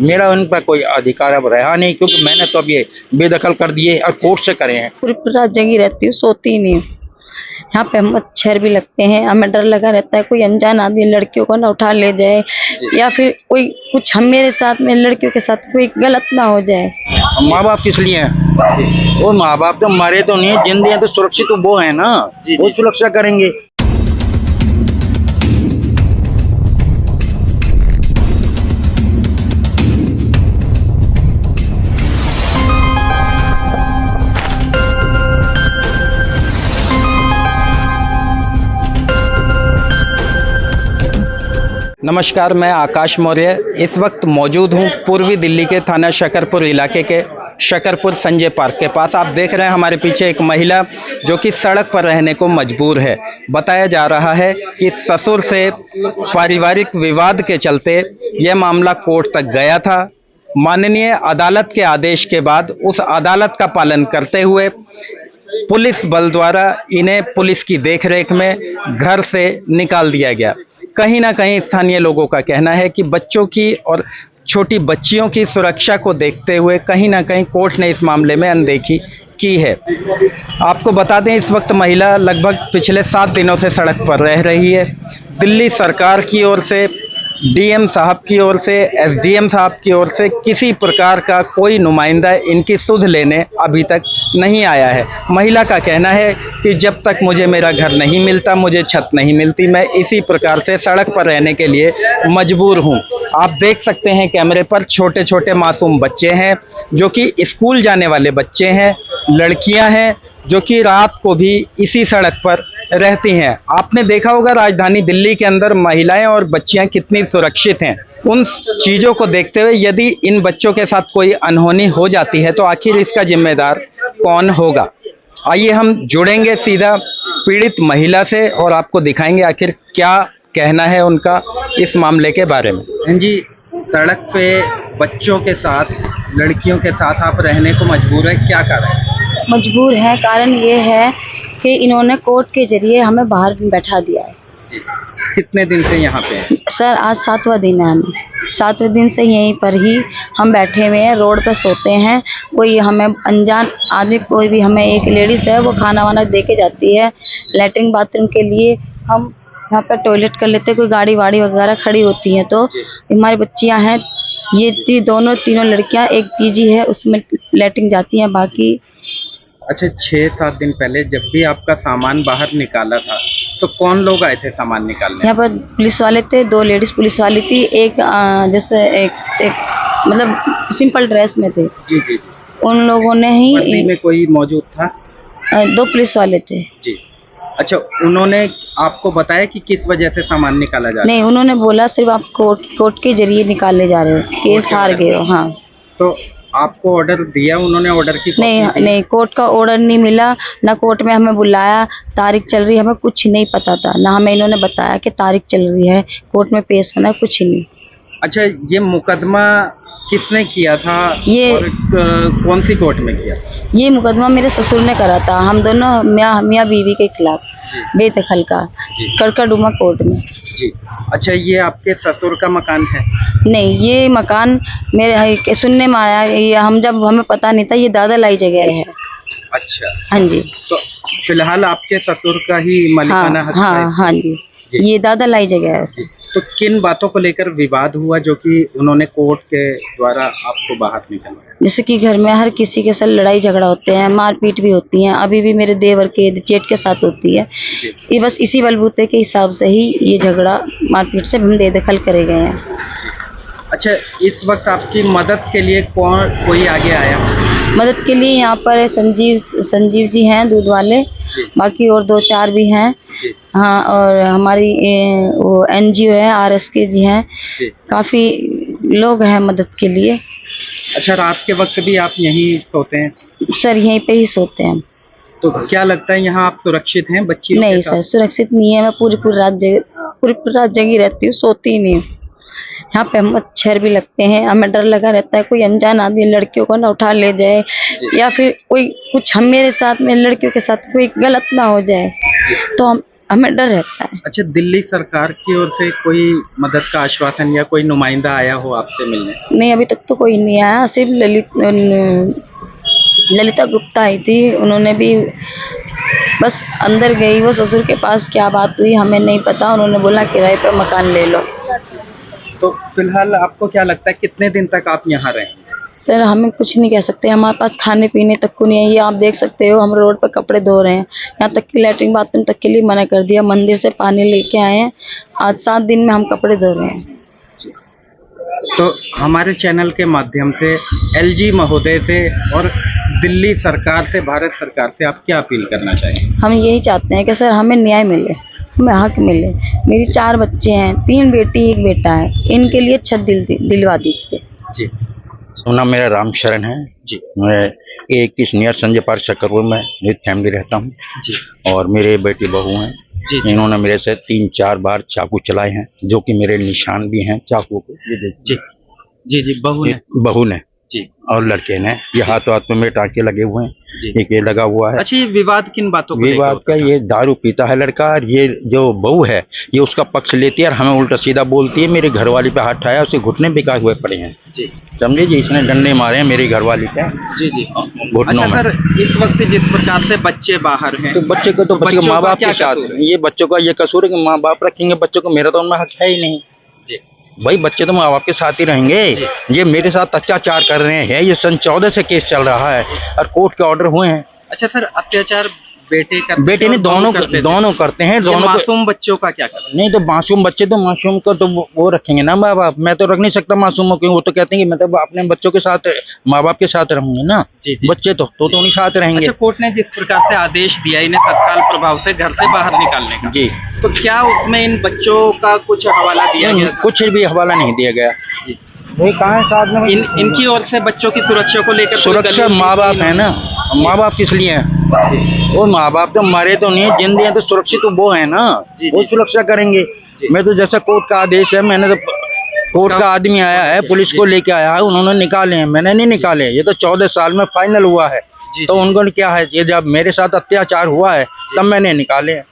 मेरा उन पर कोई अधिकार अब रहा नहीं, क्योंकि मैंने तो अब ये बेदखल कर दिए और कोर्ट से करे हैं। पूरी रात जगी रहती हूँ, सोती ही नहीं हूँ। यहाँ पे मच्छर भी लगते हैं, हमें डर लगा रहता है कोई अनजान आदमी लड़कियों को ना उठा ले जाए, या फिर कोई कुछ हम मेरे साथ में लड़कियों के साथ कोई गलत ना हो जाए। माँ बाप किस लिए हैं? वो माँ बाप तो मरे तो नहीं, जिंदगी तो सुरक्षित तो वो है ना, वो सुरक्षा करेंगे। नमस्कार, मैं आकाश मौर्य इस वक्त मौजूद हूं पूर्वी दिल्ली के थाना शकरपुर इलाके के शकरपुर संजय पार्क के पास। आप देख रहे हैं हमारे पीछे एक महिला जो कि सड़क पर रहने को मजबूर है। बताया जा रहा है कि ससुर से पारिवारिक विवाद के चलते यह मामला कोर्ट तक गया था। माननीय अदालत के आदेश के बाद उस अदालत का पालन करते हुए पुलिस बल द्वारा इन्हें पुलिस की देखरेख में घर से निकाल दिया गया। कहीं ना कहीं स्थानीय लोगों का कहना है कि बच्चों की और छोटी बच्चियों की सुरक्षा को देखते हुए कहीं ना कहीं कोर्ट ने इस मामले में अनदेखी की है। आपको बता दें, इस वक्त महिला लगभग पिछले 7 दिनों से सड़क पर रह रही है। दिल्ली सरकार की ओर से, डीएम साहब की ओर से, एसडीएम साहब की ओर से किसी प्रकार का कोई नुमाइंदा इनकी सुध लेने अभी तक नहीं आया है। महिला का कहना है कि जब तक मुझे मेरा घर नहीं मिलता, मुझे छत नहीं मिलती, मैं इसी प्रकार से सड़क पर रहने के लिए मजबूर हूं। आप देख सकते हैं कैमरे पर छोटे छोटे मासूम बच्चे हैं जो कि स्कूल जाने वाले बच्चे हैं, लड़कियां हैं जो कि रात को भी इसी सड़क पर रहती हैं। आपने देखा होगा राजधानी दिल्ली के अंदर महिलाएं और बच्चियां कितनी सुरक्षित हैं। उन चीज़ों को देखते हुए यदि इन बच्चों के साथ कोई अनहोनी हो जाती है तो आखिर इसका जिम्मेदार कौन होगा। आइए हम जुड़ेंगे सीधा पीड़ित महिला से और आपको दिखाएंगे आखिर क्या कहना है उनका इस मामले के बारे में। जी, सड़क पे बच्चों के साथ, लड़कियों के साथ आप रहने को मजबूर है, क्या कारण? मजबूर है, कारण ये है कि इन्होंने कोर्ट के जरिए हमें बाहर बैठा दिया है। कितने दिन से यहाँ पे हैं? सर आज 7वां दिन है, हमें 7वें दिन से यहीं पर ही हम बैठे हुए हैं, रोड पे सोते हैं। कोई हमें अनजान आदमी, कोई भी हमें, एक लेडीज़ है वो खाना वाना दे के जाती है, लैट्रिन बाथरूम के लिए हम यहाँ पर टॉयलेट कर लेते हैं। कोई गाड़ी वाड़ी वगैरह खड़ी होती है तो हमारी बच्चियाँ हैं, ये तीनों लड़कियाँ, एक पीजी है उसमें लैट्रिन जाती हैं, बाकी। अच्छा, 6-7 दिन पहले जब भी आपका सामान बाहर निकाला था तो कौन लोग आए थे सामान निकालने? यहाँ पर पुलिस वाले थे, 2 लेडीज पुलिस वाली थी, एक जैसे एक मतलब सिंपल ड्रेस में थे। जी जी। उन लोगों ने ही, वर्दी में कोई मौजूद था? 2 पुलिस वाले थे जी। अच्छा, उन्होंने आपको बताया कि किस वजह से सामान निकाला जा रहा है? नहीं, उन्होंने बोला सिर्फ आप कोर्ट के जरिए निकालने जा रहे हो, केस हार गए हो। हाँ, तो आपको ऑर्डर दिया उन्होंने? ऑर्डर की नहीं, कोर्ट का ऑर्डर नहीं मिला, ना कोर्ट में हमें बुलाया, तारीख चल रही है, हमें कुछ नहीं पता था, ना हमें इन्होंने बताया कि तारीख चल रही है, कोर्ट में पेश होना है, कुछ नहीं। अच्छा, ये मुकदमा किसने किया था? ये और कौन सी कोर्ट में किया? ये मुकदमा मेरे ससुर ने करा था, हम दोनों मियाँ बीवी के खिलाफ बेदखल का, कड़कड़डुमा कोर्ट में। जी। अच्छा, ये आपके ससुर का मकान है? नहीं, ये मकान मेरे सुनने में आया, ये हमें पता नहीं था, ये दादा लाई जगह है। अच्छा। हाँ जी। तो फिलहाल आपके ससुर का ही मालिकाना हक है? हाँ जी, ये दादा लाई जगह है उसे। तो किन बातों को लेकर विवाद हुआ जो कि उन्होंने कोर्ट के द्वारा आपको बाहर निकलवाया? जैसे कि घर में हर किसी के साथ लड़ाई झगड़ा होते हैं, मारपीट भी होती है, अभी भी मेरे देवर के जेठ के साथ होती है। ये बस इसी बलबूते के हिसाब से ही ये झगड़ा मारपीट से हम बेदखल करे गए हैं। अच्छा, इस वक्त आपकी मदद के लिए कोई आगे आया? मदद के लिए यहाँ पर संजीव जी हैं, दूध वाले, बाकी और 2-4 भी हैं। हाँ, और हमारी वो एनजीओ है, RSK जी हैं, काफ़ी लोग हैं मदद के लिए। अच्छा, रात के वक्त भी आप यहीं सोते हैं? सर यहीं पे ही सोते हैं। तो क्या लगता है यहाँ आप सुरक्षित हैं बच्चियों के साथ? नहीं सर, सुरक्षित नहीं है, मैं पूरी रात जगी रहती हूँ, सोती ही नहीं हूँ। यहाँ पे मच्छर भी लगते हैं, हमें डर लगा रहता है कोई अनजान आदमी लड़कियों को ना उठा ले जाए, या फिर कोई कुछ हम मेरे साथ में लड़कियों के साथ कोई गलत ना हो जाए, तो हमें डर रहता है। अच्छा, दिल्ली सरकार की ओर से कोई मदद का आश्वासन या कोई नुमाइंदा आया हो आपसे मिलने? नहीं, अभी तक तो कोई नहीं आया। सिर्फ ललिता गुप्ता आई थी, उन्होंने भी बस अंदर गई वो ससुर के पास, क्या बात हुई हमें नहीं पता, उन्होंने बोला किराए पर मकान ले लो। तो फिलहाल आपको क्या लगता है कितने दिन तक आप यहाँ रहेंगे? सर हमें कुछ नहीं कह सकते, हमारे पास खाने पीने तक को नहीं है। ये आप देख सकते हो, हम रोड पर कपड़े धो रहे हैं, यहाँ तक कि लैट्रिन बाथरूम तक के लिए मना कर दिया। मंदिर से पानी लेके आए हैं, आज 7 दिन में हम कपड़े धो रहे हैं। तो हमारे चैनल के माध्यम से एलजी महोदय से और दिल्ली सरकार से, भारत सरकार से आप क्या अपील करना चाहेंगे? हम यही चाहते हैं कि सर हमें न्याय मिले, हमें हक मिले। मेरी 4 बच्चे हैं, 3 बेटी 1 बेटा है, इनके लिए छत दिलवा दीजिए। जी नाम मेरा रामशरण है जी मैं 21 नियर संजय पार्क शकरपुर में विद फैमिली रहता हूँ जी और मेरे बेटी बहू हैं। जी इन्होंने मेरे से 3-4 बार चाकू चलाए हैं, जो कि मेरे निशान भी हैं चाकू के। ये देखिए। जी जी जी बहू ने जी और लड़के ने, ये हाथों हाथ में मेरे टाँके लगे हुए हैं, जी। एक ये लगा हुआ है। अच्छा, ये विवाद किन बातों को विवाद लेकर का, होता है? ये दारू पीता है लड़का, और ये जो बहू है ये उसका पक्ष लेती है और हमें उल्टा सीधा बोलती है। मेरे घरवाली पे हाथ उठाया, उसके घुटने बिकाए हुए पड़े हैं, जी समझे जी। इसने डंडे मारे हैं मेरी घरवाली पे जी जी। घुटनों अच्छा में। सर, इस वक्त जिस प्रकार से बच्चे बाहर हैं, तो बच्चे को बच्चे बच्चों के माँ का बाप क्या के साथ, कसूर है? ये बच्चों का ये कसूर है कि माँ बाप रखेंगे बच्चों को, मेरा तो उनमें हक है ही नहीं। जी भाई बच्चे तो माँ बाप के साथ ही रहेंगे। ये मेरे साथ अत्याचार कर रहे हैं, ये सन 14 से केस चल रहा है और कोर्ट के ऑर्डर हुए हैं। अच्छा सर, अत्याचार बेटे ने और बहू दोनों करते थे। दोनों करते हैं, ये दोनों को। मासूम बच्चों का क्या करना? नहीं तो मासूम बच्चे तो मासूम को तो वो रखेंगे ना माँ बाप। मैं तो रख नहीं सकता मासूमों को, वो तो कहते हैं कि मैं तो अपने बच्चों के साथ, माँ बाप के साथ रहूंगे ना। जी जी। बच्चे तो उन्हीं साथ रहेंगे। अच्छा, कोर्ट ने जिस प्रकार से आदेश दिया इन्हें तत्काल प्रभाव से घर से बाहर निकालने का, जी, तो क्या उसमें इन बच्चों का कुछ हवाला दिया गया था? कुछ भी हवाला नहीं दिया गया। जी। वही कहाँ है साथ में इनकी ओर से बच्चों की सुरक्षा को लेकर कोई सुरक्षा दलील माँ बाप नहीं है ना, माँ बाप किस लिए हैं? वो माँ बाप तो मरे तो नहीं, जिंदे हैं तो सुरक्षित तो वो है ना, जी, वो जी। सुरक्षा करेंगे। मैं तो जैसा कोर्ट का आदेश है, मैंने तो कोर्ट का आदमी आया है, पुलिस को लेके आया है, उन्होंने निकाले हैं, मैंने नहीं निकाले। ये तो 14 साल में फाइनल हुआ है, जी, तो जी। उनको क्या है, ये जब मेरे साथ अत्याचार हुआ है तब मैंने निकाले हैं।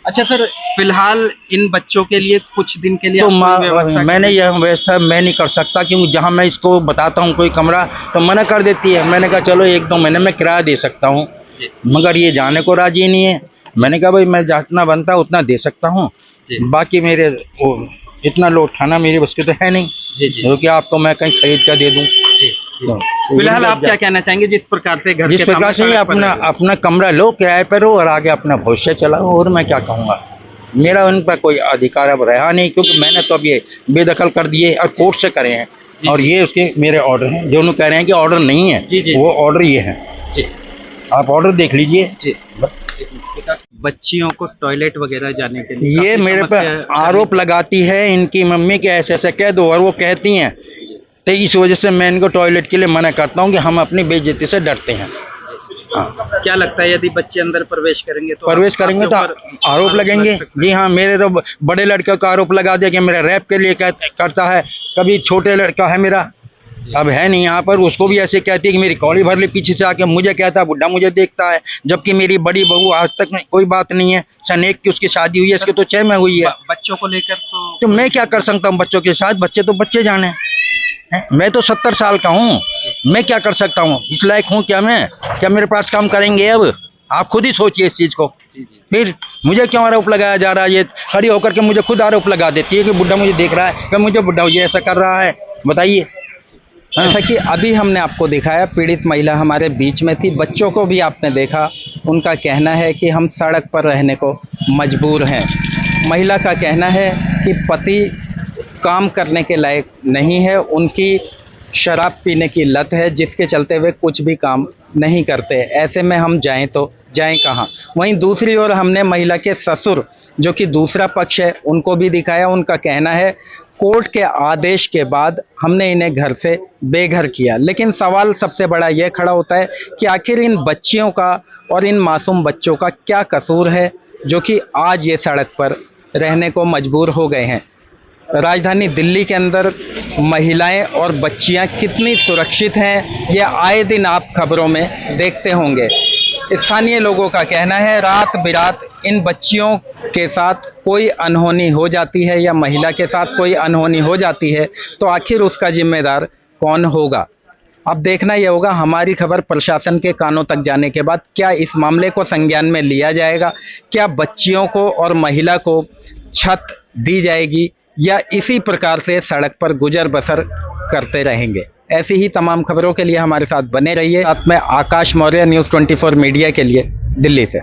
अच्छा सर, फिलहाल इन बच्चों के लिए कुछ दिन के लिए तो आप कोई व्यवस्था मैंने यह व्यवस्था मैं नहीं कर सकता, क्योंकि जहाँ मैं इसको बताता हूँ कोई कमरा तो मना कर देती है। मैंने कहा चलो 1-2 महीने में किराया दे सकता हूँ, जी। मगर ये जाने को राजी नहीं है। मैंने कहा भाई मैं जितना बनता उतना दे सकता हूँ, जी। बाकी मेरे वो इतना लोड उठाना मेरी बस की तो है नहीं, जी जी जो कि आपको मैं कहीं खरीद कर दे दूँ। जी। फिलहाल आप क्या कहना चाहेंगे जिस प्रकार से घर जिस के प्रकार से सामने ये सड़क पर अपना रह रहे हैं? अपना कमरा लो किराए पर हो और आगे अपना भविष्य चलाओ, और मैं क्या कहूँगा। मेरा उन पर कोई अधिकार अब रहा नहीं, क्योंकि मैंने तो अब ये बेदखल कर दिए और कोर्ट से करे हैं, और ये उसके मेरे ऑर्डर हैं। जो उन्होंने कह रहे हैं कि ऑर्डर नहीं है, जी, जी। वो ऑर्डर ये है। जी आप ऑर्डर देख लीजिए। जी। बच्चियों को टॉयलेट वगैरह जाने के लिए ये काफी मेरे पे समस्या- आरोप लगाती है इनकी मम्मी के, ऐसे ऐसे कह दो, और वो कहती हैं, तो इस वजह से मैं इनको टॉयलेट के लिए मना करता हूँ कि हम अपनी बेइज्जती से डरते हैं। हाँ, क्या लगता है यदि बच्चे अंदर प्रवेश करेंगे तो प्रवेश करेंगे तो आरोप लगेंगे। जी हाँ, मेरे तो बड़े लड़के का आरोप लगा दिया कि मेरा रैप के लिए करता है। कभी छोटे लड़का है मेरा, अब है नहीं यहाँ पर, उसको भी ऐसे कहती है कि मेरी कौड़ी भर ली, पीछे से आके मुझे कहता है बुढ़ा मुझे देखता है, जबकि मेरी बड़ी बहू आज तक कोई बात नहीं है। सन 1 की उसकी शादी हुई है, इसके तो 6 में हुई है। बच्चों को लेकर तो मैं क्या कर सकता हूँ बच्चों के साथ? बच्चे तो बच्चे जाने हैं। मैं तो 70 साल का हूँ, मैं क्या कर सकता हूँ? इस लायक हूँ क्या मैं? क्या मेरे पास काम करेंगे? अब आप खुद ही सोचिए इस चीज को। फिर मुझे क्यों आरोप लगाया जा रहा है? ये खड़ी होकर के मुझे खुद आरोप लगा देती है कि बुढ़ा मुझे देख रहा है, कि मुझे बुढ़ा ये ऐसा कर रहा है। बताइए। जैसा कि अभी हमने आपको दिखाया, पीड़ित महिला हमारे बीच में थी, बच्चों को भी आपने देखा। उनका कहना है कि हम सड़क पर रहने को मजबूर हैं। महिला का कहना है कि पति काम करने के लायक नहीं है, उनकी शराब पीने की लत है, जिसके चलते वे कुछ भी काम नहीं करते। ऐसे में हम जाएं तो जाएं कहाँ? वहीं दूसरी ओर हमने महिला के ससुर, जो कि दूसरा पक्ष है, उनको भी दिखाया। उनका कहना है कोर्ट के आदेश के बाद हमने इन्हें घर से बेघर किया। लेकिन सवाल सबसे बड़ा यह खड़ा होता है कि आखिर इन बच्चियों का और इन मासूम बच्चों का क्या कसूर है, जो कि आज ये सड़क पर रहने को मजबूर हो गए हैं। राजधानी दिल्ली के अंदर महिलाएं और बच्चियां कितनी सुरक्षित हैं, ये आए दिन आप खबरों में देखते होंगे। स्थानीय लोगों का कहना है रात बिरात इन बच्चियों के साथ कोई अनहोनी हो जाती है या महिला के साथ कोई अनहोनी हो जाती है तो आखिर उसका जिम्मेदार कौन होगा। अब देखना यह होगा हमारी खबर प्रशासन के कानों तक जाने के बाद क्या इस मामले को संज्ञान में लिया जाएगा, क्या बच्चियों को और महिला को छत दी जाएगी या इसी प्रकार से सड़क पर गुजर बसर करते रहेंगे। ऐसी ही तमाम खबरों के लिए हमारे साथ बने रहिए। साथ में आकाश मौर्य, न्यूज़ 24 मीडिया के लिए, दिल्ली से।